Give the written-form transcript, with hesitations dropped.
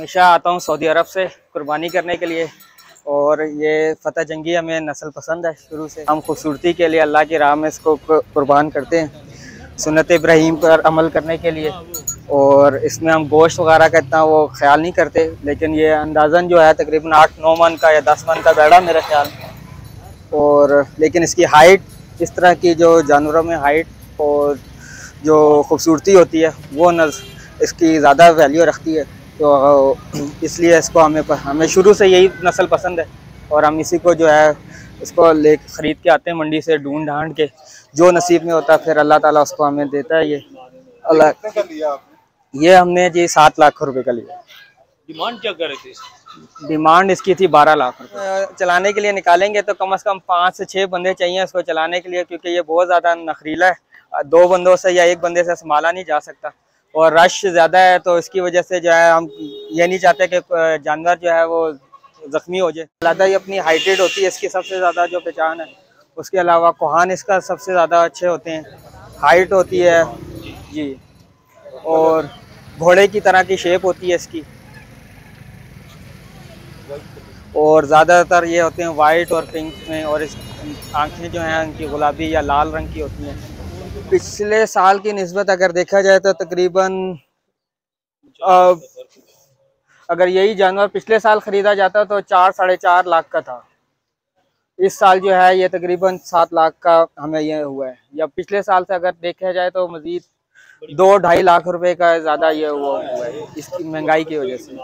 हमेशा आता हूँ सऊदी अरब से कुर्बानी करने के लिए, और ये फ़तह जंगी हमें नस्ल पसंद है शुरू से। हम खूबसूरती के लिए अल्लाह की राह में इसको कुर्बान करते हैं, सुन्नत इब्राहीम पर अमल करने के लिए। और इसमें हम गोश्त वगैरह का इतना वो ख्याल नहीं करते, लेकिन ये अंदाज़न जो है तकरीबन 8-9 मन का या 10 मन का बैड़ा मेरा ख्याल। और लेकिन इसकी हाइट, इस तरह की जो जानवरों में हाइट और जो खूबसूरती होती है वो इसकी ज़्यादा वैल्यू रखती है। तो इसलिए इसको हमें शुरू से यही नस्ल पसंद है, और हम इसी को जो है इसको ख़रीद के आते हैं मंडी से, ढूंढ ढांड के। जो नसीब में होता है फिर अल्लाह ताला उसको हमें देता है। ये हमने जी 7 लाख रुपए का लिया। डिमांड क्या कर रहे थे? डिमांड इसकी थी 12 लाख रुपए। चलाने के लिए निकालेंगे तो कम से कम 5 से 6 बंदे चाहिए इसको चलाने के लिए, क्योंकि ये बहुत ज़्यादा नखरीला है। 2 बंदों से या 1 बंदे से संभाला नहीं जा सकता, और रश ज़्यादा है। तो इसकी वजह से जो है हम ये नहीं चाहते कि जानवर जो है वो ज़ख्मी हो जाए। अलहदा ही अपनी हाइटेड होती है इसकी सबसे ज़्यादा जो पहचान है। उसके अलावा कोहान इसका सबसे ज़्यादा अच्छे होते हैं, हाइट होती है जी, और घोड़े की तरह की शेप होती है इसकी। और ज़्यादातर ये होते हैं वाइट और पिंक में, और इस आँखें जो हैं उनकी गुलाबी या लाल रंग की होती हैं। पिछले साल की निस्बत अगर देखा जाए तो तकरीबन अगर यही जानवर पिछले साल ख़रीदा जाता तो 4-4.5 लाख का था। इस साल जो है ये तकरीबन 7 लाख का हमें ये हुआ है। या पिछले साल से अगर देखा जाए तो मज़ीद 2-2.5 लाख रुपए का ज़्यादा ये हुआ है इसकी महंगाई की वजह से।